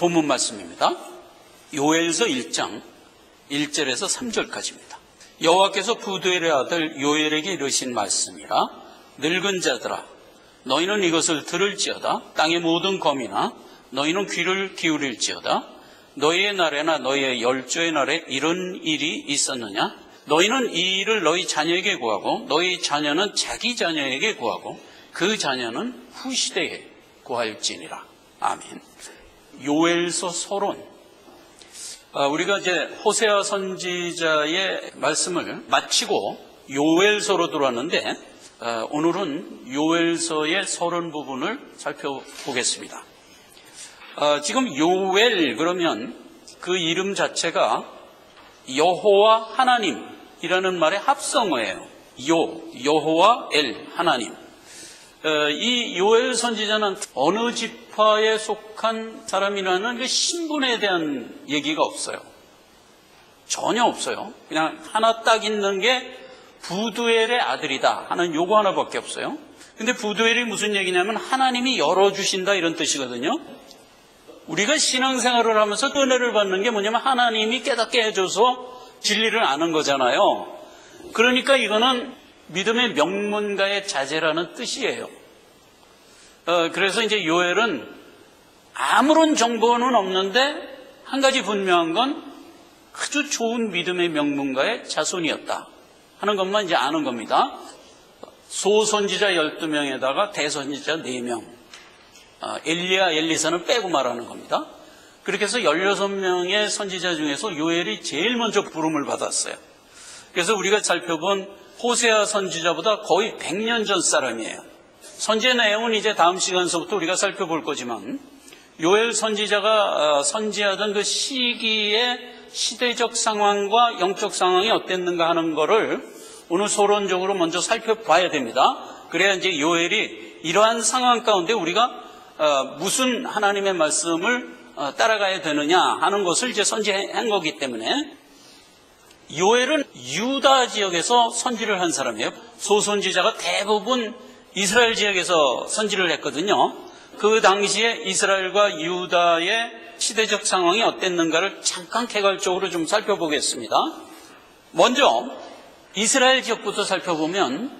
본문 말씀입니다. 요엘서 1장 1절에서 3절까지입니다. 여호와께서 부두엘의 아들 요엘에게 이르신 말씀이라. 늙은 자들아, 너희는 이것을 들을지어다. 땅의 모든 거민아, 너희는 귀를 기울일지어다. 너희의 날에나 너희의 열조의 날에 이런 일이 있었느냐? 너희는 이 일을 너희 자녀에게 구하고 너희 자녀는 자기 자녀에게 구하고 그 자녀는 후시대에 구할지니라. 아멘. 요엘서 서론. 우리가 이제 호세아 선지자의 말씀을 마치고 요엘서로 들어왔는데 오늘은 요엘서의 서론 부분을 살펴보겠습니다. 지금 요엘 그러면 그 이름 자체가 여호와 하나님이라는 말의 합성어예요. 여호와 엘 하나님. 이 요엘 선지자는 어느 지파에 속한 사람이라는 그 신분에 대한 얘기가 없어요. 전혀 없어요. 그냥 하나 딱 있는 게 부두엘의 아들이다 하는 요거 하나밖에 없어요. 근데 부두엘이 무슨 얘기냐면 하나님이 열어주신다 이런 뜻이거든요. 우리가 신앙생활을 하면서 은혜를 받는 게 뭐냐면 하나님이 깨닫게 해줘서 진리를 아는 거잖아요. 그러니까 이거는 믿음의 명문가의 자제라는 뜻이에요. 그래서 이제 요엘은 아무런 정보는 없는데 한 가지 분명한 건 아주 좋은 믿음의 명문가의 자손이었다 하는 것만 이제 아는 겁니다. 소선지자 12명에다가 대선지자 4명, 엘리야, 엘리사는 빼고 말하는 겁니다. 그렇게 해서 16명의 선지자 중에서 요엘이 제일 먼저 부름을 받았어요. 그래서 우리가 살펴본 호세아 선지자보다 거의 100년 전 사람이에요. 선지의 내용은 이제 다음 시간서부터 우리가 살펴볼 거지만 요엘 선지자가 선지하던 그 시기의 시대적 상황과 영적 상황이 어땠는가 하는 거를 오늘 서론적으로 먼저 살펴봐야 됩니다. 그래야 이제 요엘이 이러한 상황 가운데 우리가 무슨 하나님의 말씀을 따라가야 되느냐 하는 것을 이제 선지한 거기 때문에 요엘은 유다 지역에서 선지를 한 사람이에요. 소선지자가 대부분 이스라엘 지역에서 선지를 했거든요. 그 당시에 이스라엘과 유다의 시대적 상황이 어땠는가를 잠깐 개괄적으로 좀 살펴보겠습니다. 먼저 이스라엘 지역부터 살펴보면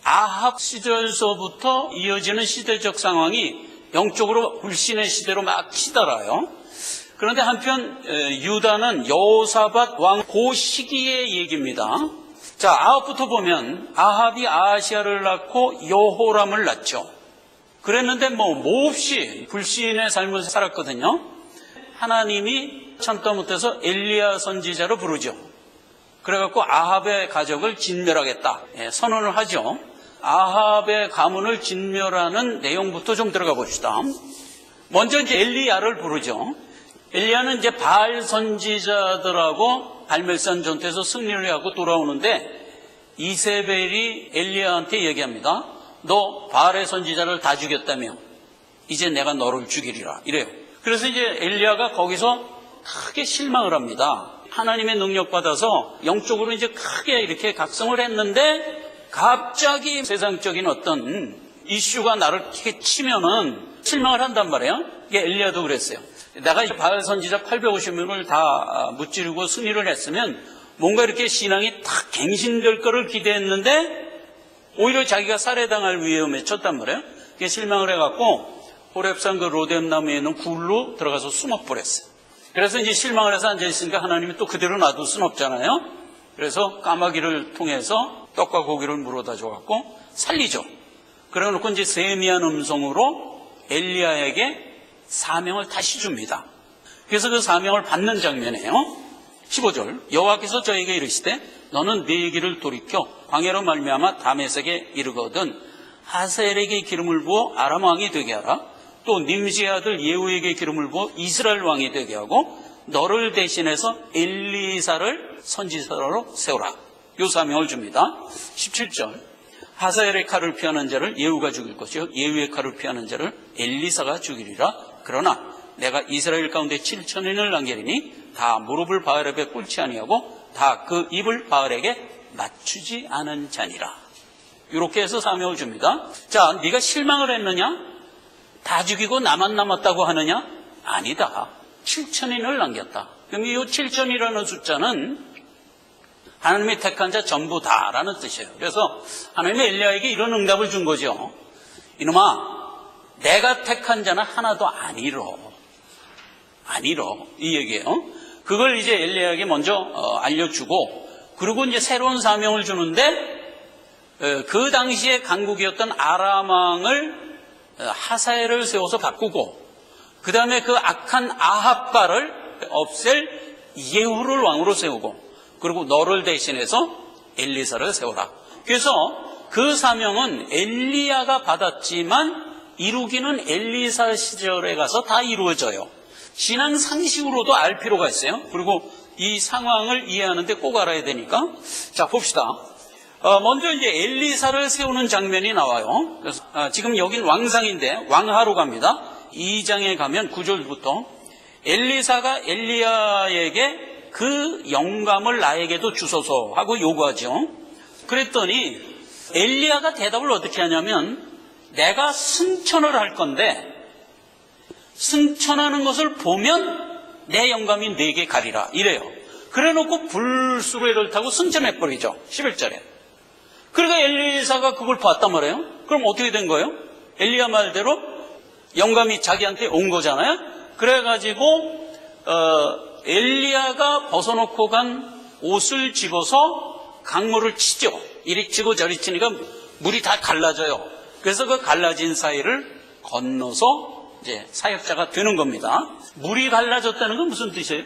아합 시절서부터 이어지는 시대적 상황이 영적으로 불신의 시대로 막 치달아요. 그런데 한편 유다는 여호사밧 왕 그 시기의 얘기입니다. 자, 아합부터 보면 아합이 아하시아를 낳고 여호람을 낳죠. 그랬는데 몹시 불신의 삶을 살았거든요. 하나님이 참다 못해서 엘리야 선지자로 부르죠. 그래갖고 아합의 가족을 진멸하겠다 선언을 하죠. 아합의 가문을 진멸하는 내용부터 좀 들어가 봅시다. 먼저 이제 엘리야를 부르죠. 엘리야는 이제 바알 선지자들하고 갈멜산 전투에서 승리를 하고 돌아오는데 이세벨이 엘리야한테 얘기합니다. 너 바알의 선지자를 다 죽였다며 이제 내가 너를 죽이리라 이래요. 그래서 이제 엘리야가 거기서 크게 실망을 합니다. 하나님의 능력 받아서 영적으로 이제 크게 이렇게 각성을 했는데 갑자기 세상적인 어떤 이슈가 나를 이렇게 치면은 실망을 한단 말이에요. 이게 엘리야도 그랬어요. 내가 바알 선지자 850명을 다 무찌르고 승리를 했으면 뭔가 이렇게 신앙이 탁 갱신될 거를 기대했는데 오히려 자기가 살해당할 위험에 쳤단 말이에요. 그게 실망을 해갖고 호렙산 그 로뎀나무에 있는 굴로 들어가서 숨어버렸어요. 그래서 이제 실망을 해서 앉아있으니까 하나님이 또 그대로 놔둘 순 없잖아요. 그래서 까마귀를 통해서 떡과 고기를 물어다 줘갖고 살리죠. 그래놓고 이제 세미한 음성으로 엘리야에게 사명을 다시 줍니다. 그래서 그 사명을 받는 장면이에요. 15절 여호와께서 저에게 이르시되 너는 네 길을 돌이켜 광야로 말미암아 다메섹에 이르거든 하사엘에게 기름을 부어 아람 왕이 되게 하라. 또 님시의 아들 예후에게 기름을 부어 이스라엘 왕이 되게 하고 너를 대신해서 엘리사를 선지자로 세우라. 요 사명을 줍니다. 17절 하사엘의 칼을 피하는 자를 예후가 죽일 것이요 예후의 칼을 피하는 자를 엘리사가 죽이리라. 그러나 내가 이스라엘 가운데 7천인을 남기리니 다 무릎을 바알 앞에 꿇지 아니하고 다 그 입을 바알에게 맞추지 않은 자니라. 이렇게 해서 사명을 줍니다. 자, 네가 실망을 했느냐? 다 죽이고 나만 남았다고 하느냐? 아니다. 7천인을 남겼다. 그럼 이 7천이라는 숫자는 하나님이 택한 자 전부 다라는 뜻이에요. 그래서 하나님이 엘리야에게 이런 응답을 준 거죠. 이놈아, 내가 택한 자는 하나도 아니로. 이 얘기예요. 그걸 이제 엘리야에게 먼저 알려주고, 그리고 이제 새로운 사명을 주는데, 그 당시에 강국이었던 아람 왕을 하사엘을 세워서 바꾸고, 그 다음에 그 악한 아합가를 없앨 예후를 왕으로 세우고, 그리고 너를 대신해서 엘리사를 세워라. 그래서 그 사명은 엘리야가 받았지만 이루기는 엘리사 시절에 가서 다 이루어져요. 신앙 상식으로도 알 필요가 있어요. 그리고 이 상황을 이해하는데 꼭 알아야 되니까. 자, 봅시다. 먼저 이제 엘리사를 세우는 장면이 나와요. 그래서 지금 여긴 왕상인데 왕하로 갑니다. 2장에 가면 9절부터 엘리사가 엘리야에게 그 영감을 나에게도 주소서 하고 요구하죠. 그랬더니 엘리야가 대답을 어떻게 하냐면, 내가 승천을 할 건데 승천하는 것을 보면 내 영감이 내게 가리라 이래요. 그래놓고 불수레를 타고 승천해버리죠. 11절에. 그러니까 엘리사가 그걸 봤단 말이에요. 그럼 어떻게 된 거예요? 엘리야 말대로 영감이 자기한테 온 거잖아요. 그래가지고 엘리야가 벗어놓고 간 옷을 집어서 강물을 치죠. 이리 치고 저리 치니까 물이 다 갈라져요. 그래서 그 갈라진 사이를 건너서 이제 사역자가 되는 겁니다. 물이 갈라졌다는 건 무슨 뜻이에요?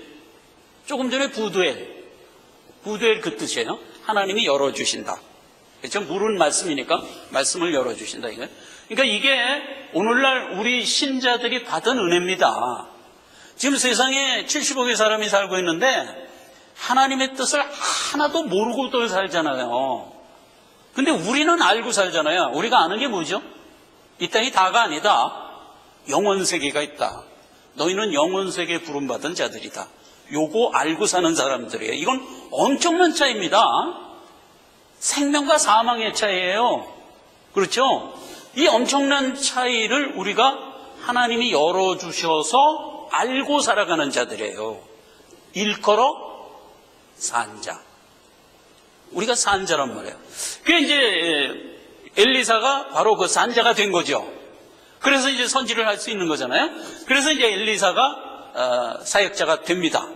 조금 전에 부두엘 그 뜻이에요. 하나님이 열어주신다. 그렇죠? 물은 말씀이니까 말씀을 열어주신다 이거예요. 그러니까 이게 오늘날 우리 신자들이 받은 은혜입니다. 지금 세상에 70억의 사람이 살고 있는데 하나님의 뜻을 하나도 모르고 또 살잖아요. 근데 우리는 알고 살잖아요. 우리가 아는 게 뭐죠? 이 땅이 다가 아니다. 영원세계가 있다. 너희는 영원세계에 부름받은 자들이다. 요거 알고 사는 사람들이에요. 이건 엄청난 차이입니다. 생명과 사망의 차이예요. 그렇죠? 이 엄청난 차이를 우리가 하나님이 열어주셔서 알고 살아가는 자들이에요. 일컬어 산자. 우리가 산자란 말이에요. 그게 이제 엘리사가 바로 그 산자가 된 거죠. 그래서 이제 선지를 할 수 있는 거잖아요. 그래서 이제 엘리사가 사역자가 됩니다.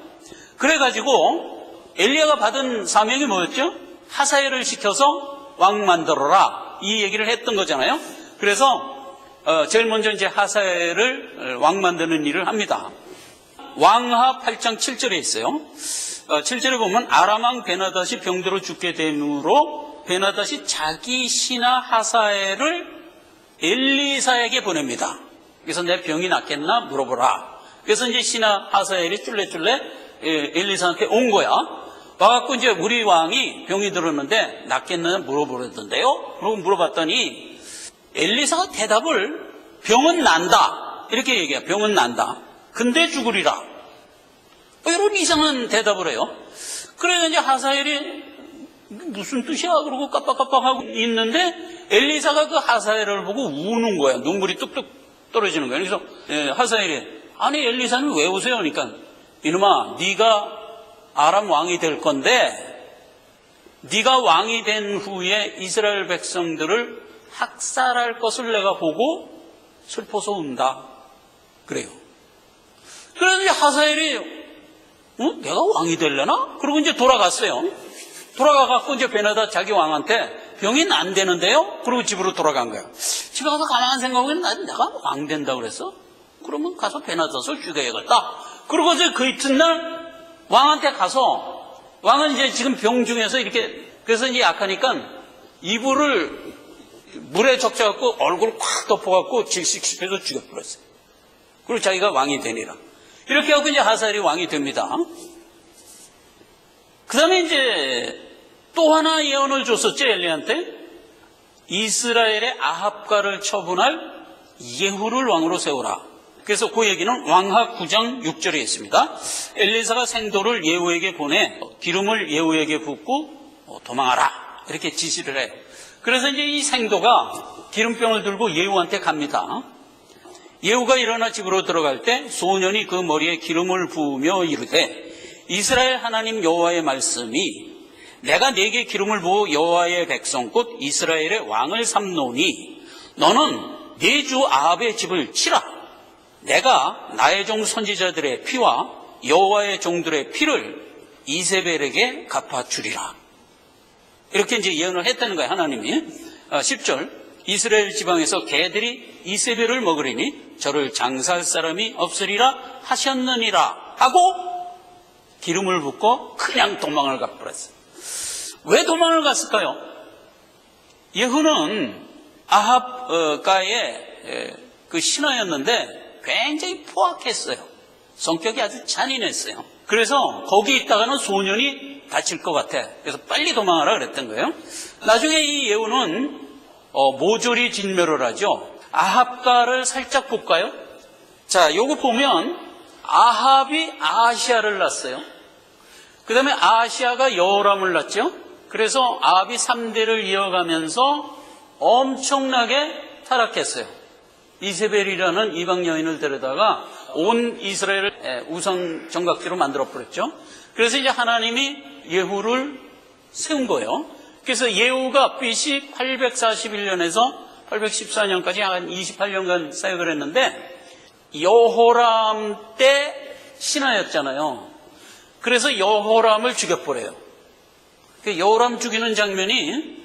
그래가지고 엘리야가 받은 사명이 뭐였죠? 하사엘을 시켜서 왕 만들어라 이 얘기를 했던 거잖아요. 그래서 제일 먼저 이제 하사엘을 왕 만드는 일을 합니다. 왕하 8장 7절에 있어요. 7절에 보면 아람왕 베나닷이 병들어 죽게 되므로 베나닷이 자기 신하 하사엘을 엘리사에게 보냅니다. 그래서 내 병이 낫겠나 물어보라. 그래서 이제 신하 하사엘이 쫄래쫄래 엘리사한테 온 거야. 와갖고 이제 우리 왕이 병이 들었는데 낫겠나 물어보려던데요. 그러고 물어봤더니 엘리사가 대답을 병은 난다 이렇게 얘기해요. 병은 난다. 근데 죽으리라. 이런 이상한 대답을 해요. 그래서 이제 하사엘이 무슨 뜻이야? 그러고 깜빡깜빡하고 있는데 엘리사가 그 하사엘을 보고 우는 거야. 눈물이 뚝뚝 떨어지는 거야. 그래서 하사엘이 아니 엘리사는 왜 우세요? 그러니까 이놈아 네가 아람 왕이 될 건데 네가 왕이 된 후에 이스라엘 백성들을 학살할 것을 내가 보고 슬퍼서 운다. 그래요. 그래서 이제 하사엘이 내가 왕이 되려나? 그러고 이제 돌아갔어요. 돌아가갖고 이제 베나닷 자기 왕한테 병이 안 되는데요? 그러고 집으로 돌아간 거야. 집에 가서 가만한 생각하면 내가 왕 된다고 그랬어? 그러면 가서 베나닷을 죽여야겠다. 그러고 이제 그 이튿날 왕한테 가서 왕은 이제 지금 병 중에서 이렇게 그래서 이제 약하니까 이불을 물에 적셔갖고 얼굴을 콱 덮어갖고 질식시켜서 죽여버렸어요. 그리고 자기가 왕이 되니라. 이렇게 하고 이제 하사엘이 왕이 됩니다. 그 다음에 이제 또 하나 예언을 줬었죠, 엘리야한테. 이스라엘의 아합가를 처분할 예후를 왕으로 세우라. 그래서 그 얘기는 왕하 9장 6절에 있습니다. 엘리사가 생도를 예후에게 보내 기름을 예후에게 붓고 도망하라. 이렇게 지시를 해요. 그래서 이제 이 생도가 기름병을 들고 예후한테 갑니다. 예후가 일어나 집으로 들어갈 때 소년이 그 머리에 기름을 부으며 이르되 이스라엘 하나님 여호와의 말씀이 내가 네게 기름을 부어 여호와의 백성 곧 이스라엘의 왕을 삼노니 너는 네 주 아합의 집을 치라. 내가 나의 종 선지자들의 피와 여호와의 종들의 피를 이세벨에게 갚아주리라. 이렇게 이제 예언을 했다는 거예요, 하나님이. 10절, 이스라엘 지방에서 개들이 이세벨을 먹으리니 저를 장사할 사람이 없으리라 하셨느니라 하고 기름을 붓고 그냥 도망을 가버렸어요. 왜 도망을 갔을까요? 예후는 아합가의 그 신하였는데 굉장히 포악했어요. 성격이 아주 잔인했어요. 그래서 거기 있다가는 소년이 다칠 것 같아. 그래서 빨리 도망하라 그랬던 거예요. 나중에 이 예후는 모조리 진멸을 하죠. 아합가를 살짝 볼까요? 자, 요거 보면 아합이 아하시아를 낳았어요. 그 다음에 아하시아가 여호람을 낳았죠. 그래서 아합이 3대를 이어가면서 엄청나게 타락했어요. 이세벨이라는 이방 여인을 데려다가 온 이스라엘을 우상 정각지로 만들어버렸죠. 그래서 이제 하나님이 예후를 세운 거예요. 그래서 예후가 BC 841년에서 814년까지 한 28년간 사역을 했는데 여호람 때 신하였잖아요. 그래서 여호람을 죽여버려요. 여호람 죽이는 장면이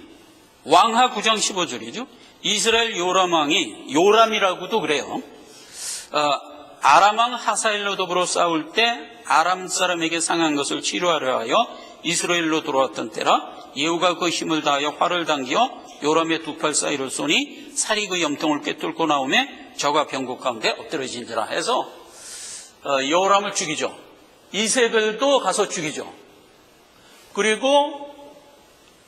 왕하 9장 15절이죠. 이스라엘 요람 왕이, 요람이라고도 그래요. 아람 왕 하사엘로 더불어 싸울 때 아람 사람에게 상한 것을 치료하려 하여 이스라엘로 돌아왔던 때라 예후가 그 힘을 다하여 활을 당겨 요람의 두 팔 사이를 쏘니 살이 그 염통을 꿰뚫고 나오매 저가 병국 가운데 엎드러진지라 해서 요람을 죽이죠. 이세벨도 가서 죽이죠. 그리고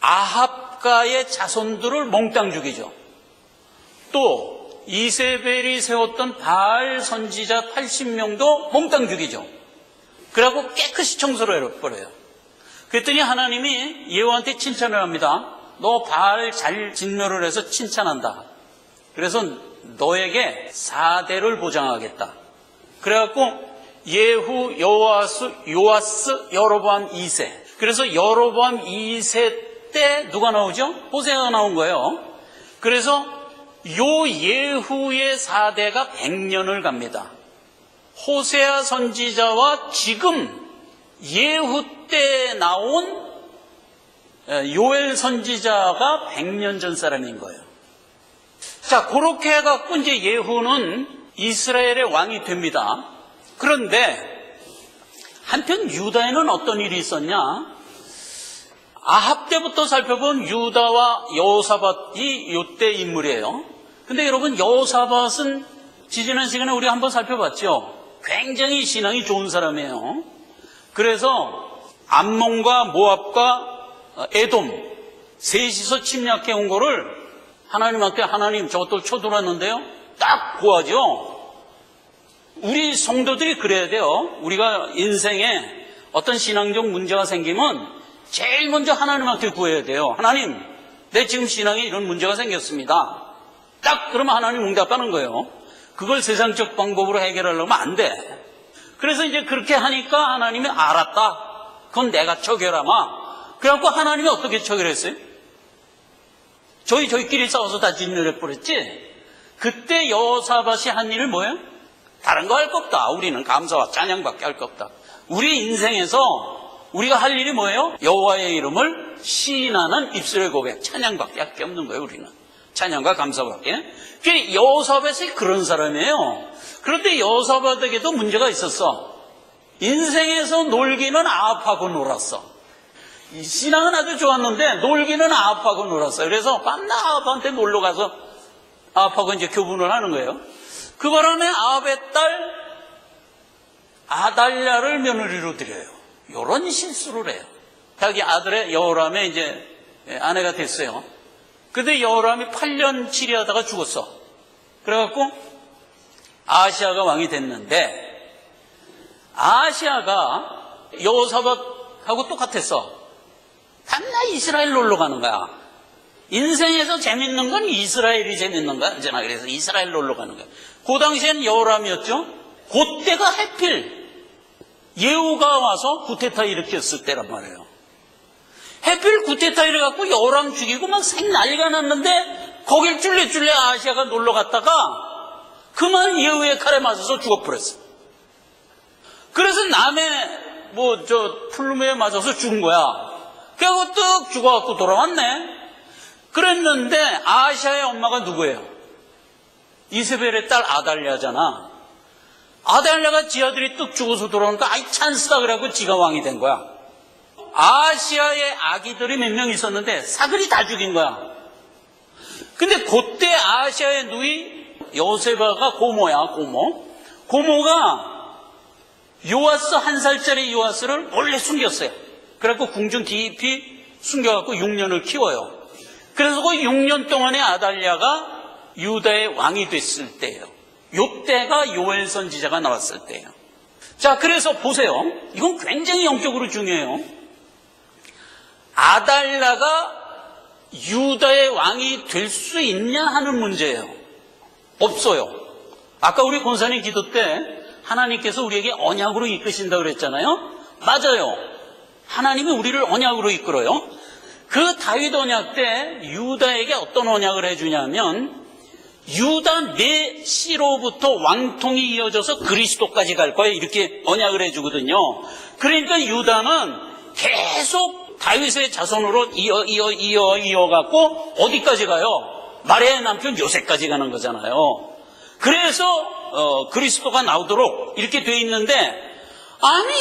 아합가의 자손들을 몽땅 죽이죠. 또 이세벨이 세웠던 바알 선지자 80명도 몽땅 죽이죠. 그러고 깨끗이 청소를 해버려요. 그랬더니 하나님이 예후한테 칭찬을 합니다. 너 바알 잘 진멸을 해서 칭찬한다. 그래서 너에게 4대를 보장하겠다. 그래갖고 예후, 요아스, 여로보암 2세. 그래서 여로보암 2세 때 누가 나오죠? 호세아가 나온 거예요. 그래서 요 예후의 4대가 100년을 갑니다. 호세아 선지자와 지금 예후 때 나온 요엘 선지자가 100년 전 사람인 거예요. 자, 그렇게 해갖고 이제 예후는 이스라엘의 왕이 됩니다. 그런데 한편 유다에는 어떤 일이 있었냐? 아합 때부터 살펴본 유다와 여호사밧이 요때 인물이에요. 근데 여러분, 여호사밧은 지지난 시간에 우리 한번 살펴봤죠. 굉장히 신앙이 좋은 사람이에요. 그래서 암몬과 모압과 에돔 셋이서 침략해 온 거를 하나님한테 하나님 저것들 쳐들었는데요. 딱 구하죠. 우리 성도들이 그래야 돼요. 우리가 인생에 어떤 신앙적 문제가 생기면 제일 먼저 하나님한테 구해야 돼요. 하나님, 내 지금 신앙에 이런 문제가 생겼습니다. 딱 그러면 하나님 응답하는 거예요. 그걸 세상적 방법으로 해결하려면 안 돼. 그래서 이제 그렇게 하니까 하나님이 알았다. 그건 내가 처결하마. 그래갖고 하나님이 어떻게 처결했어요? 저희끼리 싸워서 다 진멸해버렸지. 그때 여호사밧이 한 일은 뭐예요? 다른 거 할 거 없다. 우리는 감사와 찬양밖에 할 거 없다. 우리 인생에서 우리가 할 일이 뭐예요? 여호와의 이름을 시인하는 입술의 고백, 찬양밖에 할 게 없는 거예요. 우리는 찬양과 감사밖에. 여호사밧이 그런 사람이에요. 그런데 여호사밧에게도 문제가 있었어. 인생에서 놀기는 아합하고 놀았어. 신앙은 아주 좋았는데 놀기는 아합하고 놀았어요. 그래서 밤낮 아합한테 놀러 가서 아합하고 이제 교분을 하는 거예요. 그 바람에 아합의 딸 아달랴를 며느리로 드려요. 이런 실수를 해요. 자기 아들의 여호람의 이제 아내가 됐어요. 근데 여호람이 8년 치리하다가 죽었어. 그래갖고 아하시아가 왕이 됐는데 아하시아가 여호사밧하고 똑같았어. 밤낮 이스라엘 놀러 가는 거야. 인생에서 재밌는 건 이스라엘이 재밌는 거야. 언제나 그래서 이스라엘 놀러 가는 거야. 그 당시엔 여호람이었죠. 그때가 하필 예후가 와서 구테타 일으켰을 때란 말이에요. 하필 구테타 일어갖고 여호람 죽이고 막 생난리가 났는데 거길 쫄래쫄래 아하시아가 놀러 갔다가 그만 예후의 칼에 맞아서 죽어버렸어. 그래서 남의 풀무에 맞아서 죽은 거야. 그래갖고 뚝 죽어갖고 돌아왔네. 그랬는데 아하시아의 엄마가 누구예요? 이세벨의 딸 아달랴잖아. 아달랴가 지 아들이 뚝 죽어서 돌아오니까 아이 찬스다 그래갖고 지가 왕이 된 거야. 아하시아의 아기들이 몇 명 있었는데 사글이 다 죽인 거야. 근데 그때 아하시아의 누이 여세바가 고모야, 고모. 고모가 요아스 1살짜리 요아스를 몰래 숨겼어요. 그래갖고 궁중 깊이 숨겨갖고 6년을 키워요. 그래서 그 6년 동안에 아달랴가 유다의 왕이 됐을 때예요. 요때가 요엘 선지자가 나왔을 때예요. 자, 그래서 보세요. 이건 굉장히 영적으로 중요해요. 아달랴가 유다의 왕이 될 수 있냐 하는 문제예요. 없어요. 아까 우리 권사님 기도 때 하나님께서 우리에게 언약으로 이끄신다고 그랬잖아요. 맞아요. 하나님이 우리를 언약으로 이끌어요. 그 다윗 언약 때 유다에게 어떤 언약을 해주냐면 유다 내 씨로부터 왕통이 이어져서 그리스도까지 갈 거예요. 이렇게 언약을 해주거든요. 그러니까 유다는 계속 다윗의 자손으로 이어갖고 어디까지 가요? 마리아의 남편 요셉까지 가는 거잖아요. 그래서 그리스도가 나오도록 이렇게 돼 있는데, 아니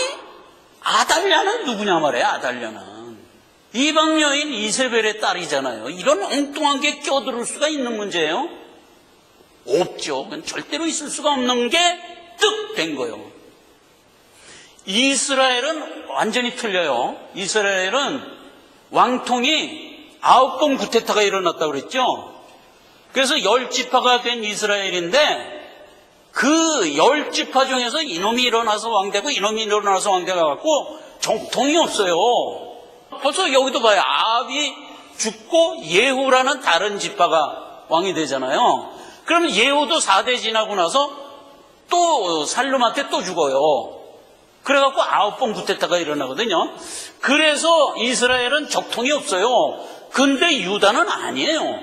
아달랴는 누구냐 말이에요. 아달랴는 이방 여인 이세벨의 딸이잖아요. 이런 엉뚱한 게 껴들을 수가 있는 문제예요? 없죠. 그건 절대로 있을 수가 없는 게 뜩 된 거예요. 이스라엘은 완전히 틀려요. 이스라엘은 왕통이 9번 구테타가 일어났다고 그랬죠. 그래서 10지파가 된 이스라엘인데 그 10지파 중에서 이놈이 일어나서 왕되고 이놈이 일어나서 왕되가 갖고 정통이 없어요. 벌써 여기도 봐요. 아합이 죽고 예후라는 다른 지파가 왕이 되잖아요. 그러면 예후도 4대 지나고 나서 또 살룸한테 또 죽어요. 그래갖고 9번 구테타가 일어나거든요. 그래서 이스라엘은 적통이 없어요. 근데 유다는 아니에요.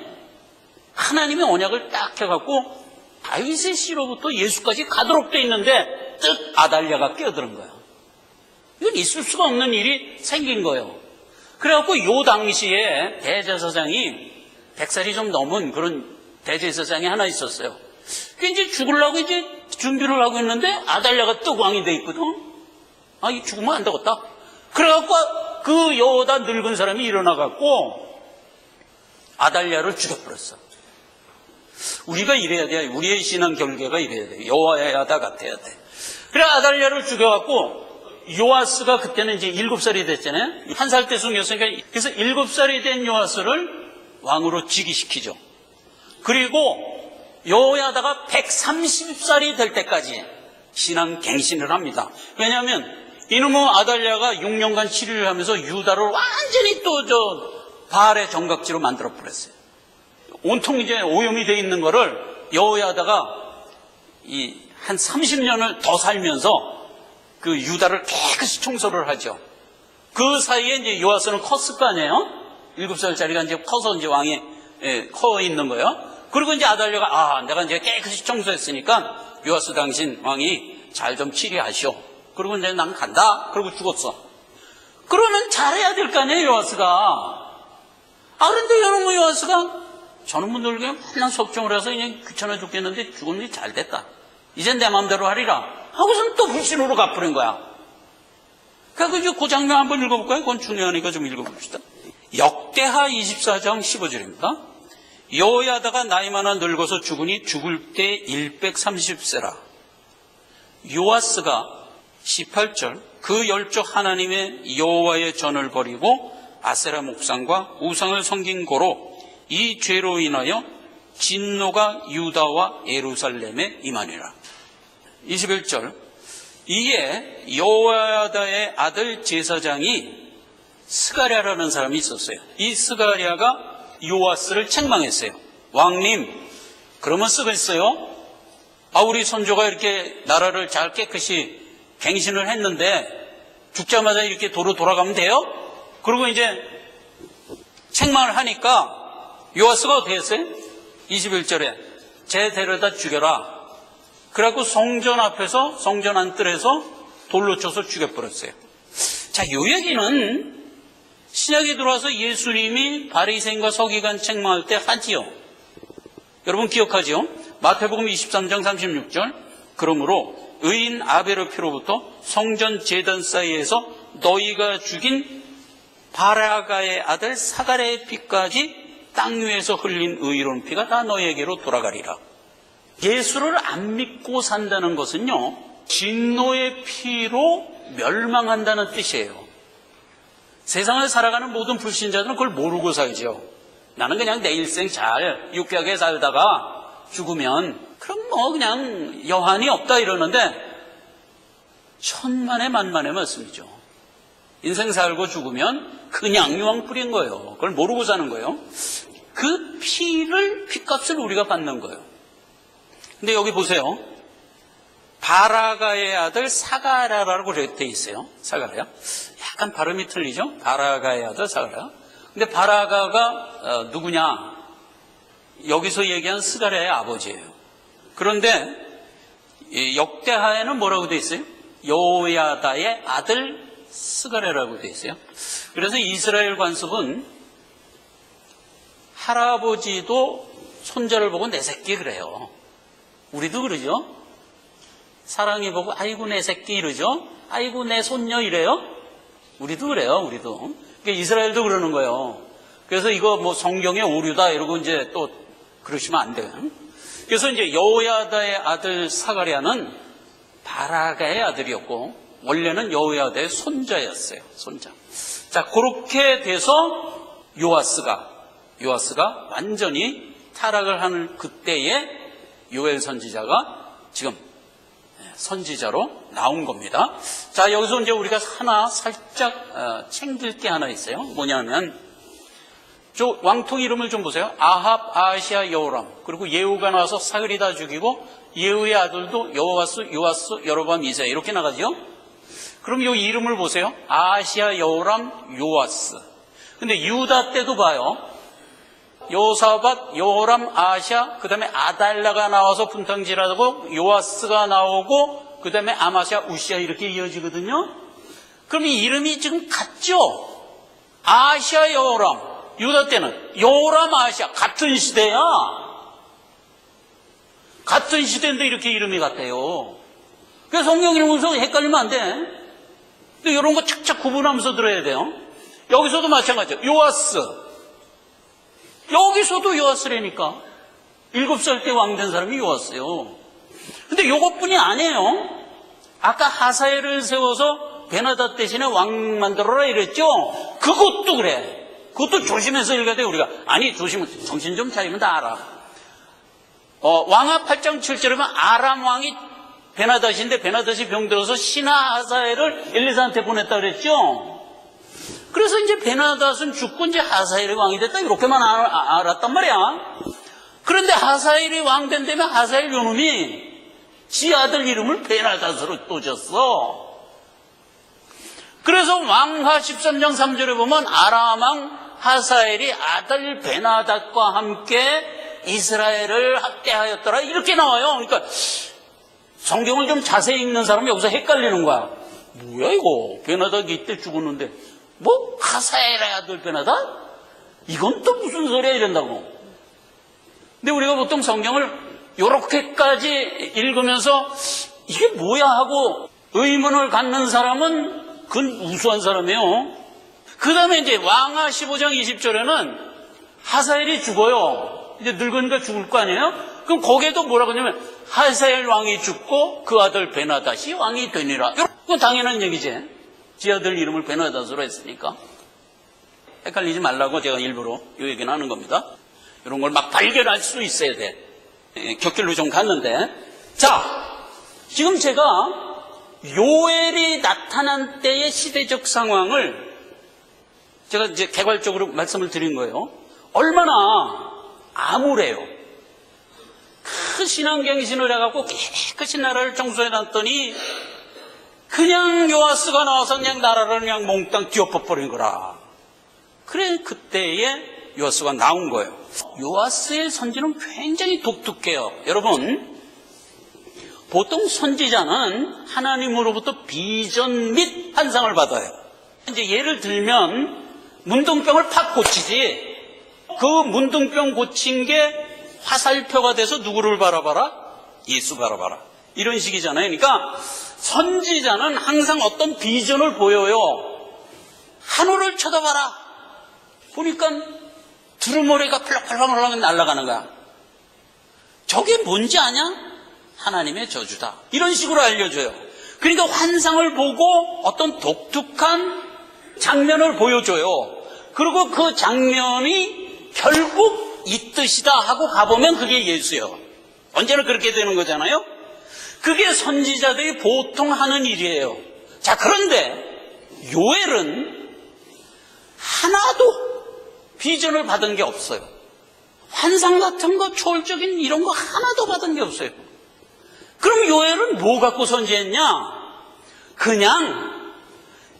하나님이 언약을 딱 해갖고 다윗의 씨로부터 예수까지 가도록 돼 있는데 뜻 아달랴가 끼어드는 거예요. 이건 있을 수가 없는 일이 생긴 거예요. 그래갖고 요 당시에 대제사장이 100살이 좀 넘은 그런 대제사장이 하나 있었어요. 그 이제 죽으려고 이제 준비를 하고 있는데 아달랴가 또 왕이 돼 있거든. 아, 이 죽으면 안 되겠다. 그래갖고 그 여호다 늙은 사람이 일어나갖고 아달랴를 죽여버렸어. 우리가 이래야 돼. 우리의 신앙 결계가 이래야 돼. 여호야다 같아야 돼. 그래 아달랴를 죽여갖고 요아스가 그때는 이제 7살이 됐잖아요. 1살 때 숨겼으니까 그래서 7살이 된 요아스를 왕으로 즉위시키죠. 그리고 여호야다가 130살이 될 때까지 신앙 갱신을 합니다. 왜냐하면 이놈의 아달랴가 6년간 치료를 하면서 유다를 완전히 또 바알의 정각지로 만들어 버렸어요. 온통 이제 오염이 되어 있는 거를 여호야다가 한 30년을 더 살면서 그 유다를 깨끗이 청소를 하죠. 그 사이에 이제 요아스는 컸을 거 아니에요? 7살짜리가 이제 커서 이제 왕이 커 있는 거예요. 그리고 이제 아달랴가 내가 이제 깨끗이 청소했으니까 요아스 당신 왕이 잘 좀 치리하시오. 그리고 이제 난 간다. 그리고 죽었어. 그러면 잘해야 될 거 아니에요, 요아스가. 그런데 여러분 요아스가 저는 분들에게 맨날 속정을 해서 그냥 귀찮아 죽겠는데 죽었는데 잘 됐다. 이젠 내 마음대로 하리라. 하고서는 또 불신으로 갚으는 거야. 그래서 그 장면 한번 읽어볼까요? 그건 중요하니까 좀 읽어봅시다. 역대하 24장 15절입니다. 여호야다가 나이 많아 늙어서 죽으니 죽을 때 130세라. 요아스가 18절 그 열족 하나님의 여호와의 전을 버리고 아세라 목상과 우상을 섬긴 고로 이 죄로 인하여 진노가 유다와 예루살렘에 임하니라. 21절 이에 여호야다의 아들 제사장이 스가랴라는 사람이 있었어요. 이 스가랴가 요아스를 책망했어요. 왕님, 그러면 쓰겠어요? 우리 선조가 이렇게 나라를 잘 깨끗이 갱신을 했는데 죽자마자 이렇게 도로 돌아가면 돼요? 그리고 이제 책망을 하니까 요아스가 어떻게 했어요? 21절에 쟤 데려다 죽여라. 그래갖고 성전 앞에서, 성전 안뜰에서 돌로 쳐서 죽여버렸어요. 자, 요 얘기는 신약에 들어와서 예수님이 바리새인과 서기관 책망할 때 하지요. 여러분 기억하지요? 마태복음 23장 36절. 그러므로 의인 아벨의 피로부터 성전 제단 사이에서 너희가 죽인 바라가의 아들 사가랴의 피까지 땅 위에서 흘린 의로운 피가 다 너희에게로 돌아가리라. 예수를 안 믿고 산다는 것은요, 진노의 피로 멸망한다는 뜻이에요. 세상을 살아가는 모든 불신자들은 그걸 모르고 살죠. 나는 그냥 내 일생 잘 유쾌하게 살다가 죽으면 그럼 뭐 그냥 여한이 없다 이러는데 천만의 만만의 말씀이죠. 인생 살고 죽으면 그냥 유황불인 거예요. 그걸 모르고 사는 거예요. 그 피값을 우리가 받는 거예요. 근데 여기 보세요. 바라가의 아들 사가랴라고 되어 있어요. 사가랴. 약간 발음이 틀리죠? 바라가의 아들 사가랴. 근데 바라가가 누구냐? 여기서 얘기한 스가랴의 아버지예요. 그런데 역대하에는 뭐라고 되어 있어요? 여호야다의 아들 스가랴라고 되어 있어요. 그래서 이스라엘 관습은 할아버지도 손자를 보고 내 새끼 그래요. 우리도 그러죠? 사랑이 보고 아이고 내 새끼 이러죠? 아이고 내 손녀 이래요? 우리도 그래요. 우리도. 그러니까 이스라엘도 그러는 거예요. 그래서 이거 뭐 성경의 오류다 이러고 이제 또 그러시면 안 돼요. 그래서 이제 여호야다의 아들 사가랴는 바라가의 아들이었고 원래는 여호야다의 손자였어요. 손자. 자, 그렇게 돼서 요아스가 완전히 타락을 하는 그때에 요엘 선지자가 지금 선지자로 나온 겁니다. 자, 여기서 이제 우리가 하나 살짝 챙길 게 하나 있어요. 뭐냐면 저 왕통 이름을 좀 보세요. 아합, 아하시아, 여호람. 그리고 예후가 나와서 사글이 다 죽이고 예후의 아들도 여호와스, 요아스, 여로밤, 이세 이렇게 나가죠. 그럼 이 이름을 보세요. 아하시아, 여호람, 요아스. 근데 유다 때도 봐요. 요사밧, 여호람, 아하시아, 그 다음에 아달라가 나와서 분탕질하고 요아스가 나오고 그 다음에 아마시아, 우시아 이렇게 이어지거든요. 그럼 이 이름이 지금 같죠? 아하시아, 여호람. 유다 때는 여호람, 아하시아 같은 시대야. 같은 시대인데 이렇게 이름이 같아요. 그래서 성경 읽으면서 헷갈리면 안 돼. 근데 이런 거 착착 구분하면서 들어야 돼요. 여기서도 마찬가지예요. 요아스. 여기서도 요아스라니까. 7살 때 왕 된 사람이 요아스예요. 근데 요것뿐이 아니에요. 아까 하사엘을 세워서 베나닷 대신에 왕 만들어라 이랬죠? 그것도 그래. 그것도 조심해서 읽어야 돼, 우리가. 아니, 정신 좀 차리면 다 알아. 왕하 8장 7절에 보면 아람 왕이 베나닷인데 베나닷이 병들어서 신하 하사엘을 엘리사한테 보냈다 그랬죠? 그래서 이제 베나닷은 죽고 이제 하사엘이 왕이 됐다 이렇게만 알았단 말이야. 그런데 하사엘이 왕 된 다음에 하사엘 요놈이 지 아들 이름을 베나닷으로 또 줬어. 그래서 왕하 13장 3절에 보면 아람 왕 하사엘이 아들 베나닷과 함께 이스라엘을 학대하였더라 이렇게 나와요. 그러니까 성경을 좀 자세히 읽는 사람이 여기서 헷갈리는 거야. 뭐야 이거? 베나닷이 이때 죽었는데 뭐 하사엘의 아들 베나닷? 이건 또 무슨 소리야 이런다고. 근데 우리가 보통 성경을 이렇게까지 읽으면서 이게 뭐야 하고 의문을 갖는 사람은 그건 우수한 사람이에요. 그 다음에 이제 왕하 15장 20절에는 하사엘이 죽어요. 이제 늙으니까 죽을 거 아니에요? 그럼 거기에도 뭐라고 하냐면 하사엘 왕이 죽고 그 아들 베나닷이 왕이 되니라. 이건 당연한 얘기지. 지 아들 이름을 베나닷으로 했으니까. 헷갈리지 말라고 제가 일부러 이 얘기는 하는 겁니다. 이런 걸 막 발견할 수 있어야 돼. 곁길로 좀 갔는데. 자, 지금 제가 요엘이 나타난 때의 시대적 상황을 제가 이제 개괄적으로 말씀을 드린 거예요. 얼마나 암울해요. 신앙갱신을 해갖고 깨끗이 나라를 청소해놨더니 그냥 요아스가 나와서 그냥 나라를 그냥 몽땅 뒤엎어버린 거라. 그래 그때에 요아스가 나온 거예요. 요아스의 선지는 굉장히 독특해요. 여러분, 보통 선지자는 하나님으로부터 비전 및 환상을 받아요. 이제 예를 들면 문둥병을 팍 고치지, 그 문둥병 고친 게 화살표가 돼서 누구를 바라봐라? 예수 바라봐라. 이런 식이잖아요. 그러니까 선지자는 항상 어떤 비전을 보여요. 하늘을 쳐다봐라. 보니까 두루머리가 펄럭펄럭 날아가는 거야. 저게 뭔지 아냐? 하나님의 저주다. 이런 식으로 알려줘요. 그러니까 환상을 보고 어떤 독특한 장면을 보여줘요. 그리고 그 장면이 결국 이 뜻이다 하고 가보면 그게 예수예요. 언제나 그렇게 되는 거잖아요. 그게 선지자들이 보통 하는 일이에요. 자, 그런데 요엘은 하나도 비전을 받은 게 없어요. 환상 같은 거, 초월적인 이런 거 하나도 받은 게 없어요. 그럼 요엘은 뭐 갖고 선지했냐? 그냥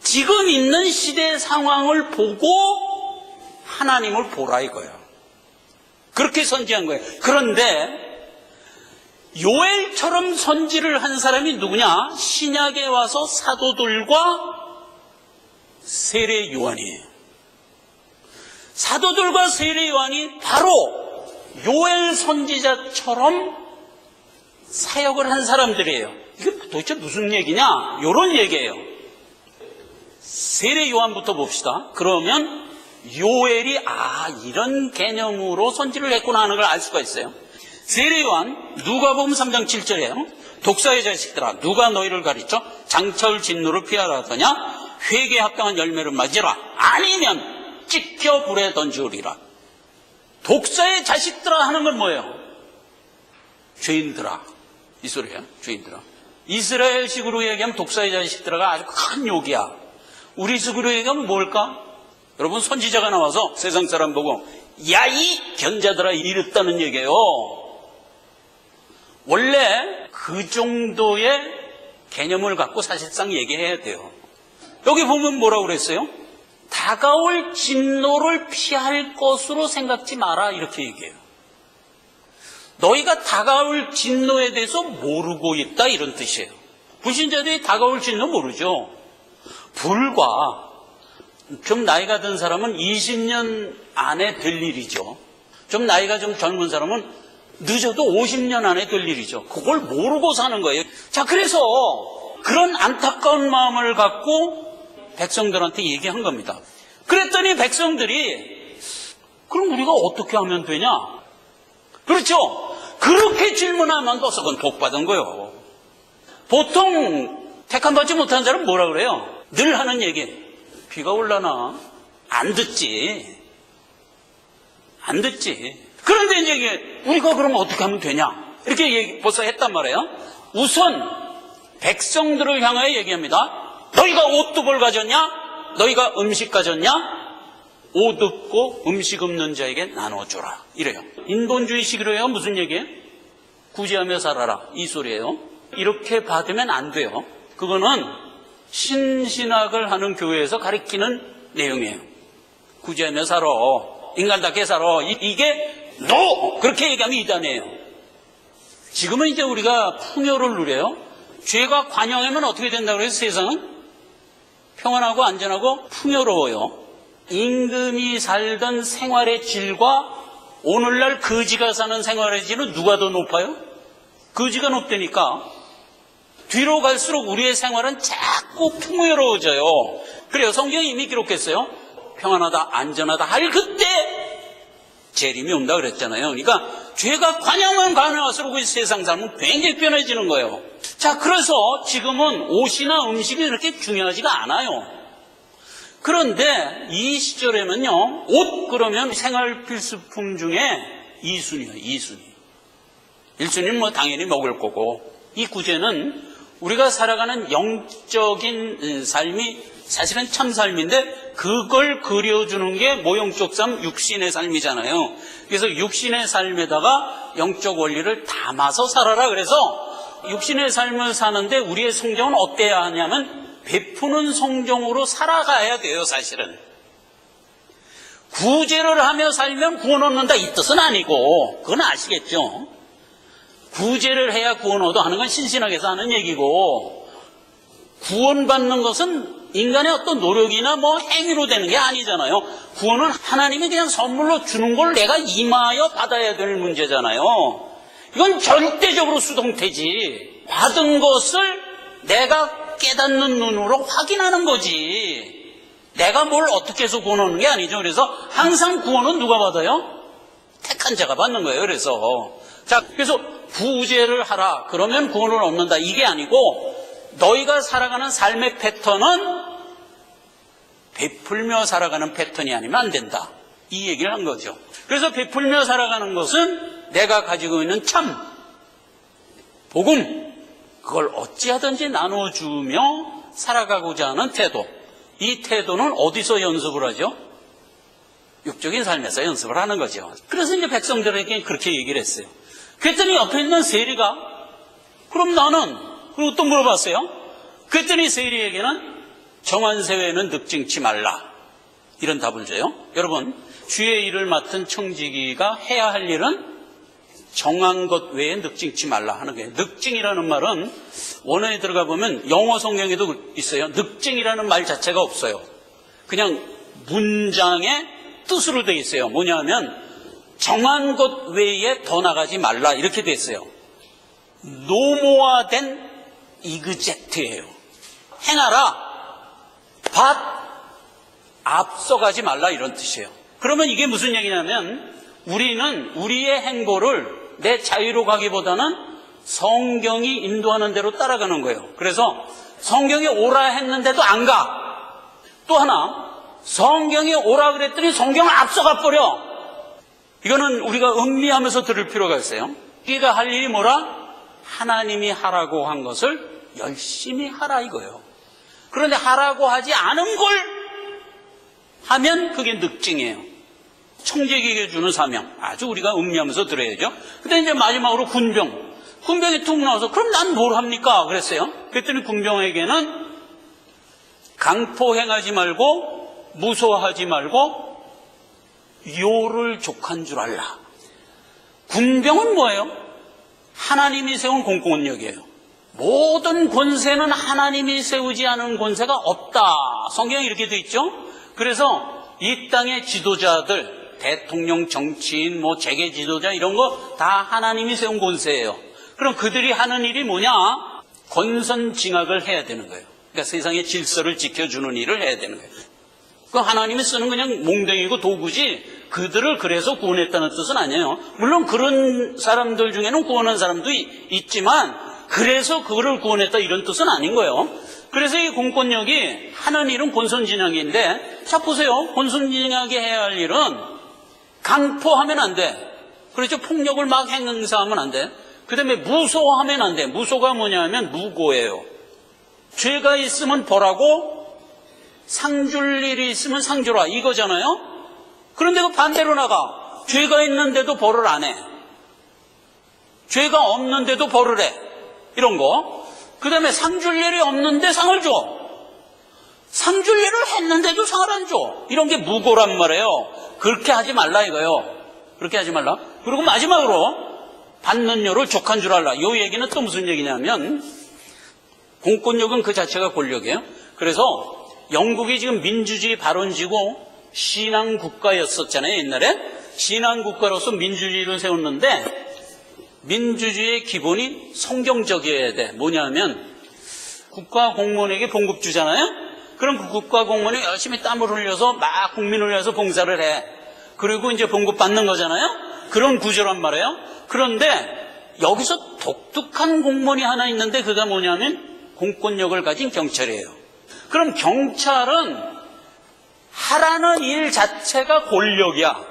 지금 있는 시대 상황을 보고 하나님을 보라 이거예요. 그렇게 선지한 거예요. 그런데 요엘처럼 선지를 한 사람이 누구냐? 신약에 와서 사도들과 세례 요한이에요. 사도들과 세례 요한이 바로 요엘 선지자처럼 사역을 한 사람들이에요. 이게 도대체 무슨 얘기냐? 이런 얘기예요. 세례 요한부터 봅시다. 그러면 요엘이 이런 개념으로 선지를 했구나 하는 걸 알 수가 있어요. 세례 요한 누가복음 3장 7절이에요. 독사의 자식들아, 누가 너희를 가르쳐 장차올 진노를 피하라 하더냐? 회개에 합당한 열매를 맞으라. 아니면 찍혀 불에 던지우리라. 독사의 자식들아 하는 건 뭐예요? 죄인들아. 이 소리예요. 죄인들아. 이스라엘식으로 얘기하면 독사의 자식들아가 아주 큰 욕이야. 우리 식으로 얘기하면 뭘까? 여러분, 선지자가 나와서 세상 사람 보고 야, 이 견자들아 이랬다는 얘기예요. 원래 그 정도의 개념을 갖고 사실상 얘기해야 돼요. 여기 보면 뭐라고 그랬어요? 다가올 진노를 피할 것으로 생각지 마라 이렇게 얘기해요. 너희가 다가올 진노에 대해서 모르고 있다 이런 뜻이에요. 불신자들이 다가올 진노 모르죠. 불과 좀 나이가 든 사람은 20년 안에 될 일이죠. 좀 나이가 좀 젊은 사람은 늦어도 50년 안에 될 일이죠. 그걸 모르고 사는 거예요. 자, 그래서 그런 안타까운 마음을 갖고 백성들한테 얘기한 겁니다. 그랬더니 백성들이 그럼 우리가 어떻게 하면 되냐? 그렇죠? 그렇게 질문하면 그건 복받은 거예요. 보통 택함받지 못한 사람은 뭐라 그래요? 늘 하는 얘기. 비가 올라나? 안 듣지. 안 듣지. 그런데 이제 우리가 그러면 어떻게 하면 되냐? 이렇게 얘기 벌써 했단 말이에요. 우선 백성들을 향하여 얘기합니다. 너희가 옷두벌 가졌냐? 너희가 음식 가졌냐? 옷 없고 음식 없는 자에게 나눠주라. 이래요. 인본주의식으로 해요. 무슨 얘기예요? 구제하며 살아라. 이 소리예요. 이렇게 받으면 안 돼요. 그거는 신신학을 하는 교회에서 가르치는 내용이에요. 구제하며 살아. 인간답게 살아. 이게 NO! 그렇게 얘기하면 이단이에요. 지금은 이제 우리가 풍요를 누려요. 죄가 관영하면 어떻게 된다고 해서 세상은? 평안하고 안전하고 풍요로워요. 임금이 살던 생활의 질과 오늘날 거지가 사는 생활의 질은 누가 더 높아요? 거지가 높다니까. 뒤로 갈수록 우리의 생활은 자꾸 풍요로워져요. 그래요. 성경이 이미 기록했어요. 평안하다, 안전하다 할 그때 재림이 온다 그랬잖아요. 그러니까 죄가 관영하면 관영할수록 우리 세상 삶은 굉장히 편해지는 거예요. 자, 그래서 지금은 옷이나 음식이 그렇게 중요하지가 않아요. 그런데 이 시절에는요, 옷 그러면 생활 필수품 중에 2순위예요. 2순위. 1순위는 뭐 당연히 먹을 거고, 이 구제는 우리가 살아가는 영적인 삶이 사실은 참 삶인데 그걸 그려주는 게 모형적 삶, 육신의 삶이잖아요. 그래서 육신의 삶에다가 영적 원리를 담아서 살아라. 그래서 육신의 삶을 사는데 우리의 성경은 어때야 하냐면 베푸는 성경으로 살아가야 돼요. 사실은 구제를 하며 살면 구원 얻는다 이 뜻은 아니고, 그건 아시겠죠? 구제를 해야 구원 얻어 하는 건 신신하게 하는 얘기고, 구원받는 것은 인간의 어떤 노력이나 뭐 행위로 되는 게 아니잖아요. 구원은 하나님이 그냥 선물로 주는 걸 내가 임하여 받아야 될 문제잖아요. 이건 절대적으로 수동태지. 받은 것을 내가 깨닫는 눈으로 확인하는 거지. 내가 뭘 어떻게 해서 구원하는 게 아니죠. 그래서 항상 구원은 누가 받아요? 택한 자가 받는 거예요. 그래서 구제를 하라. 그러면 구원을 얻는다. 이게 아니고 너희가 살아가는 삶의 패턴은 베풀며 살아가는 패턴이 아니면 안 된다. 이 얘기를 한 거죠. 그래서 베풀며 살아가는 것은 내가 가지고 있는 참 복음, 그걸 어찌하든지 나눠주며 살아가고자 하는 태도. 이 태도는 어디서 연습을 하죠? 육적인 삶에서 연습을 하는 거죠. 그래서 이제 백성들에게 그렇게 얘기를 했어요. 그랬더니 옆에 있는 세리가 그럼 나는, 그리고 또 물어봤어요. 그랬더니 세리에게는 정한세 외에는 늑증치 말라, 이런 답을 줘요. 여러분, 주의 일을 맡은 청지기가 해야 할 일은 정한 것 외에 늑증치 말라 하는 거예요. 늑증이라는 말은 원어에 들어가 보면 영어 성경에도 있어요. 늑증이라는 말 자체가 없어요. 그냥 문장의 뜻으로 되어 있어요. 뭐냐면 정한 것 외에 더 나가지 말라 이렇게 되어 있어요. 노모화된 이그젝트예요. 행하라, 밭 앞서가지 말라 이런 뜻이에요. 그러면 이게 무슨 얘기냐면 우리는 우리의 행보를 내 자유로 가기보다는 성경이 인도하는 대로 따라가는 거예요. 그래서 성경이 오라 했는데도 안 가. 또 하나, 성경이 오라 그랬더니 성경을 앞서가 버려. 이거는 우리가 음미하면서 들을 필요가 있어요. 우리가 할 일이 뭐라? 하나님이 하라고 한 것을 열심히 하라 이거예요. 그런데 하라고 하지 않은 걸 하면 그게 늑증이에요. 청지기에게 주는 사명, 아주 우리가 음미하면서 들어야죠. 근데 이제 마지막으로 군병이 툭 나와서 그럼 난 뭘 합니까? 그랬어요. 그랬더니 군병에게는 강포 행하지 말고 무소하지 말고 요를 족한 줄 알라. 군병은 뭐예요? 하나님이 세운 공권력이에요. 모든 권세는 하나님이 세우지 않은 권세가 없다. 성경에 이렇게 돼 있죠. 그래서 이 땅의 지도자들, 대통령, 정치인, 재계 지도자 이런 거 다 하나님이 세운 권세예요. 그럼 그들이 하는 일이 뭐냐? 권선징악을 해야 되는 거예요. 그러니까 세상의 질서를 지켜주는 일을 해야 되는 거예요. 그 하나님이 쓰는 그냥 몽둥이고 도구지 그들을 그래서 구원했다는 뜻은 아니에요. 물론 그런 사람들 중에는 구원한 사람도 있지만 그래서 그를 구원했다 이런 뜻은 아닌 거예요. 그래서 이 공권력이 하는 일은 권선징악인데, 자 보세요. 권선징악이 해야 할 일은 강포하면 안 돼. 그렇죠. 폭력을 막 행사하면 안 돼. 그 다음에 무소하면 안 돼. 무소가 뭐냐면 무고예요. 죄가 있으면 벌하고 상 줄 일이 있으면 상 주라 이거잖아요. 그런데 그 반대로 나가. 죄가 있는데도 벌을 안 해. 죄가 없는데도 벌을 해. 이런 거. 그 다음에 상 줄 일이 없는데 상을 줘. 상 줄 일을 했는데도 상을 안 줘. 이런 게 무고란 말이에요. 그렇게 하지 말라 이거요. 그렇게 하지 말라. 그리고 마지막으로 받는 요를 족한 줄 알라. 이 얘기는 또 무슨 얘기냐면 공권력은 그 자체가 권력이에요. 그래서 영국이 지금 민주주의 발원지고 신앙국가였었잖아요. 옛날에 신앙국가로서 민주주의를 세웠는데 민주주의의 기본이 성경적이어야 돼. 뭐냐면 국가 공무원에게 봉급 주잖아요. 그럼 그 국가 공무원이 열심히 땀을 흘려서 막 국민을 위해서 봉사를 해. 그리고 이제 봉급 받는 거잖아요. 그런 구조란 말이에요. 그런데 여기서 독특한 공무원이 하나 있는데 그가 뭐냐면 공권력을 가진 경찰이에요. 그럼 경찰은 하라는 일 자체가 권력이야.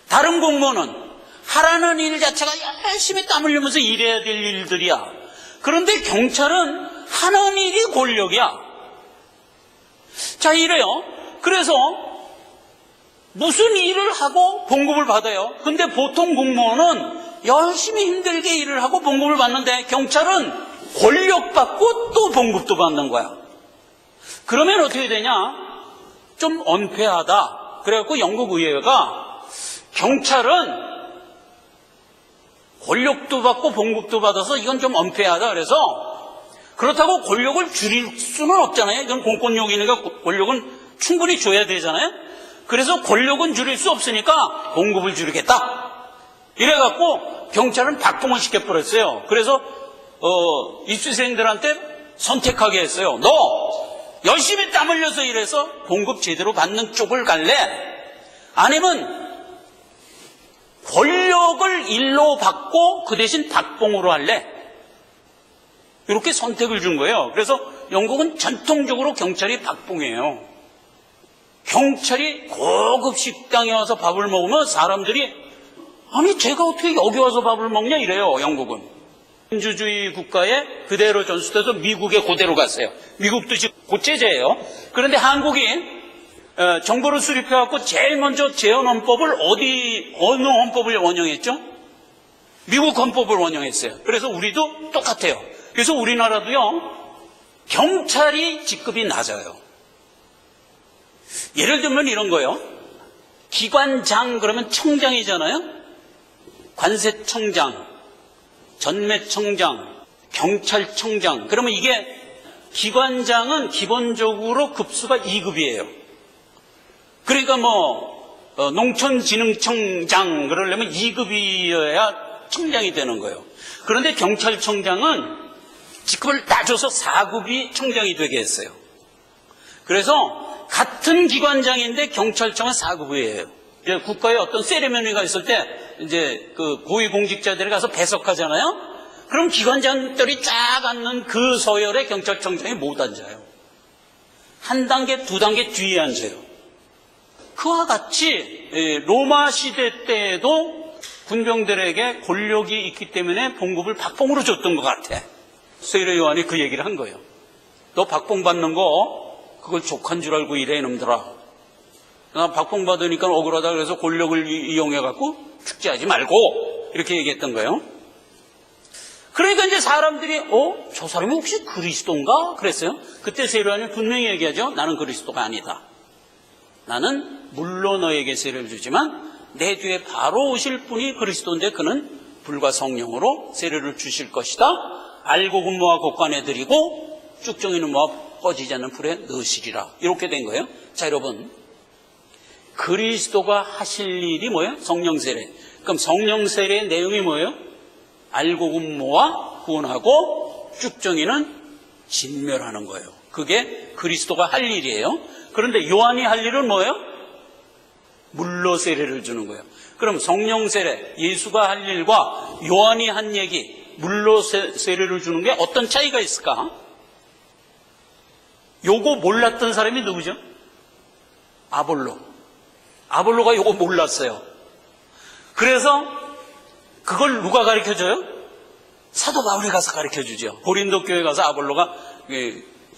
다른 공무원은 하라는 일 자체가 열심히 땀 흘리면서 일해야 될 일들이야. 그런데 경찰은 하는 일이 권력이야. 자, 이래요. 그래서 무슨 일을 하고 봉급을 받아요. 근데 보통 공무원은 열심히 힘들게 일을 하고 봉급을 받는데 경찰은 권력 받고 또 봉급도 받는 거야. 그러면 어떻게 되냐? 좀 언페어하다. 그래갖고 영국 의회가 경찰은 권력도 받고 봉급도 받아서 이건 좀 언페어하다. 그래서 그렇다고 권력을 줄일 수는 없잖아요. 이건 공권력이니까 권력은 충분히 줘야 되잖아요. 그래서 권력은 줄일 수 없으니까 봉급을 줄이겠다. 이래갖고 경찰은 박봉을 시켜버렸어요. 그래서 입시생들한테 선택하게 했어요. 너 열심히 땀 흘려서 일해서 봉급 제대로 받는 쪽을 갈래? 아니면 권력을 일로 받고 그 대신 박봉으로 할래? 이렇게 선택을 준 거예요. 그래서 영국은 전통적으로 경찰이 박봉이에요. 경찰이 고급 식당에 와서 밥을 먹으면 사람들이 아니 제가 어떻게 여기 와서 밥을 먹냐 이래요. 영국은 민주주의 국가에 그대로 전수돼서 미국에 그대로 갔어요. 미국도 지금 고체제예요. 그런데 한국이 정부를 수립해갖고 제일 먼저 재헌헌법을 어느 헌법을 원형했죠? 미국 헌법을 원형했어요. 그래서 우리도 똑같아요. 그래서 우리나라도요 경찰이 직급이 낮아요. 예를 들면 이런 거요. 기관장 그러면 청장이잖아요. 관세청장, 전매청장, 경찰청장. 그러면 이게 기관장은 기본적으로 급수가 2급이에요. 그러니까 농촌진흥청장 그러려면 2급이어야 청장이 되는 거예요. 그런데 경찰청장은 직급을 낮춰서 4급이 청장이 되게 했어요. 그래서 같은 기관장인데 경찰청은 4급이에요. 국가에 어떤 세리머니가 있을 때 이제 그 고위공직자들이 가서 배석하잖아요. 그럼 기관장들이 쫙 앉는 그 서열에 경찰청장이 못 앉아요. 한 단계, 두 단계 뒤에 앉아요. 그와 같이 로마 시대 때에도 군병들에게 권력이 있기 때문에 봉급을 박봉으로 줬던 것 같아. 세례 요한이 그 얘기를 한 거예요. 너 박봉 받는 거 그걸 족한 줄 알고 이래 이놈들아. 나 박봉 받으니까 억울하다 그래서 권력을 이용해갖고 축제하지 말고 이렇게 얘기했던 거예요. 그러니까 이제 사람들이 저 사람이 혹시 그리스도인가? 그랬어요. 그때 세례 요한이 분명히 얘기하죠. 나는 그리스도가 아니다. 나는 물론 너에게 세례를 주지만 내 뒤에 바로 오실 분이 그리스도인데 그는 불과 성령으로 세례를 주실 것이다. 알고 군모와 곡간에 드리고 쭉정이는 모아 꺼지지 않는 불에 넣으시리라. 이렇게 된 거예요. 자, 여러분 그리스도가 하실 일이 뭐예요? 성령 세례. 그럼 성령 세례의 내용이 뭐예요? 알고 군모와 구원하고 쭉정이는 진멸하는 거예요. 그게 그리스도가 할 일이에요. 그런데 요한이 할 일은 뭐예요? 물로 세례를 주는 거예요. 그럼 성령 세례, 예수가 할 일과 요한이 한 얘기, 물로 세례를 주는 게 어떤 차이가 있을까? 요거 몰랐던 사람이 누구죠? 아볼로. 아볼로가 요거 몰랐어요. 그래서 그걸 누가 가르쳐줘요? 사도 바울이 가서 가르쳐주죠. 고린도 교회 가서 아볼로가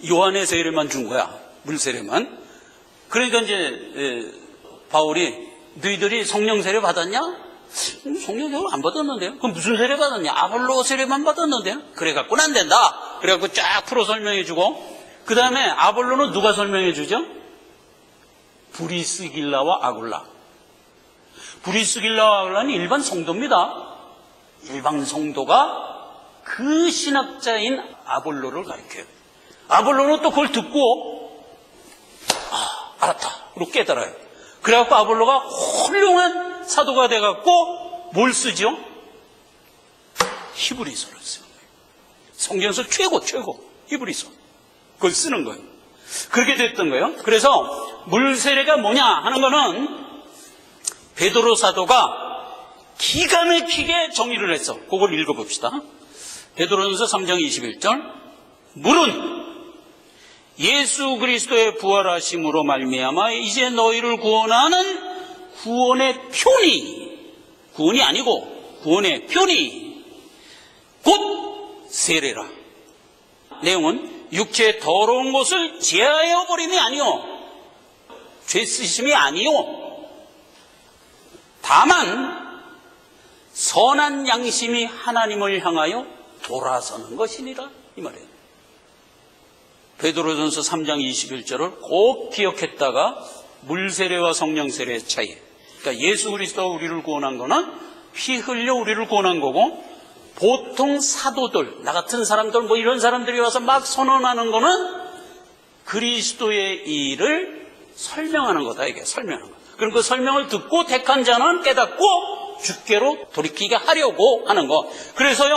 요한의 세례만 준 거야. 물세례만. 그러니까 이제 바울이 너희들이 성령 세례 받았냐? 성령 세례 안 받았는데요. 그럼 무슨 세례 받았냐? 아볼로 세례만 받았는데요. 그래갖고는 안 된다. 그래갖고 쫙 풀어 설명해주고 그 다음에 아볼로는 누가 설명해주죠? 브리스길라와 아굴라. 브리스길라와 아굴라는 일반 성도입니다. 일반 성도가 그 신학자인 아볼로를 가르쳐요. 아볼로는 또 그걸 듣고 알았다. 그리고 깨달아요. 그래갖고 아볼로가 훌륭한 사도가 돼갖고 뭘 쓰죠? 히브리서를 쓰는 거예요. 성경에서 최고 히브리서. 그걸 쓰는 거예요. 그렇게 됐던 거예요. 그래서 물세례가 뭐냐 하는 거는 베드로 사도가 기가 막히게 정의를 했어. 그걸 읽어봅시다. 베드로전서 3장 21절. 물은 예수 그리스도의 부활하심으로 말미암아 이제 너희를 구원하는 구원의 표니, 구원이 아니고 구원의 표니 곧 세례라. 내용은 육체의 더러운 것을 제하여 버림이 아니요, 죄 쓰심이 아니요, 다만 선한 양심이 하나님을 향하여 돌아서는 것이니라, 이 말이에요. 베드로전서 3장 21절을 꼭 기억했다가 물세례와 성령세례의 차이, 그러니까 예수 그리스도가 우리를 구원한 거는 피 흘려 우리를 구원한 거고, 보통 사도들, 나 같은 사람들, 뭐 이런 사람들이 와서 막 선언하는 거는 그리스도의 일을 설명하는 거다, 이게 설명하는 거. 그럼 그 설명을 듣고 택한 자는 깨닫고 주께로 돌이키게 하려고 하는 것. 그래서요,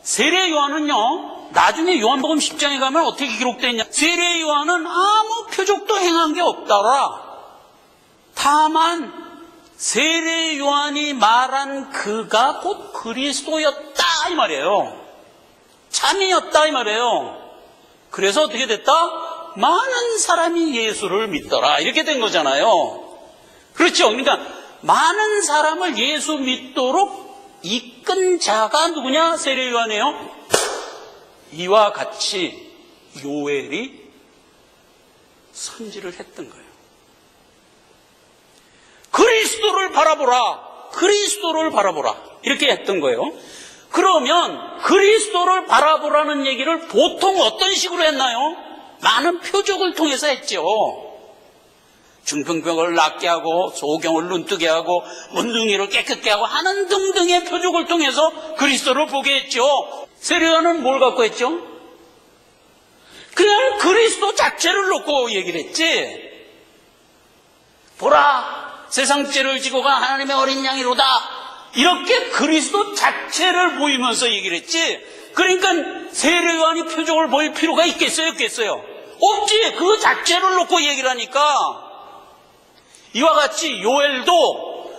세례 요한은요, 나중에 요한복음 10장에 가면 어떻게 기록되어 있냐, 세례 요한은 아무 표적도 행한 게 없더라. 다만 세례 요한이 말한 그가 곧 그리스도였다, 이 말이에요. 참이었다, 이 말이에요. 그래서 어떻게 됐다? 많은 사람이 예수를 믿더라, 이렇게 된 거잖아요. 그렇죠? 그러니까 많은 사람을 예수 믿도록 이끈 자가 누구냐? 세례 요한이에요. 이와 같이 요엘이 선지를 했던 거예요. 그리스도를 바라보라, 그리스도를 바라보라, 이렇게 했던 거예요. 그러면 그리스도를 바라보라는 얘기를 보통 어떤 식으로 했나요? 많은 표적을 통해서 했죠. 중풍병을 낫게 하고, 소경을 눈뜨게 하고, 문둥이를 깨끗게 하고 하는 등등의 표적을 통해서 그리스도를 보게 했죠. 세례요한은 뭘 갖고 했죠? 그냥 그리스도 자체를 놓고 얘기를 했지. 보라, 세상 죄를 지고 간 하나님의 어린 양이로다, 이렇게 그리스도 자체를 보이면서 얘기를 했지. 그러니까 세례요한이 표적을 보일 필요가 있겠어요, 없겠어요? 없지. 그 자체를 놓고 얘기를 하니까. 이와 같이 요엘도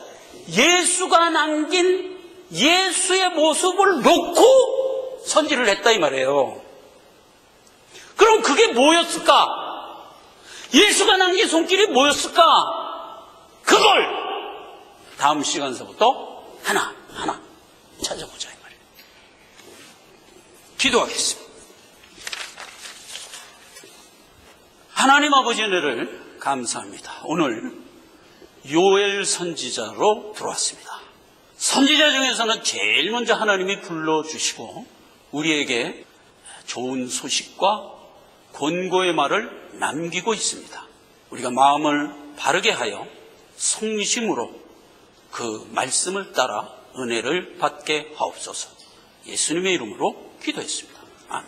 예수가 남긴 예수의 모습을 놓고 선지를 했다, 이 말이에요. 그럼 그게 뭐였을까? 예수가 남긴 손길이 뭐였을까? 그걸 다음 시간서부터 하나하나 찾아보자, 이 말이에요. 기도하겠습니다. 하나님 아버지 은혜를 감사합니다. 오늘 요엘 선지자로 들어왔습니다. 선지자 중에서는 제일 먼저 하나님이 불러주시고 우리에게 좋은 소식과 권고의 말을 남기고 있습니다. 우리가 마음을 바르게 하여 성심으로 그 말씀을 따라 은혜를 받게 하옵소서. 예수님의 이름으로 기도했습니다. 아멘.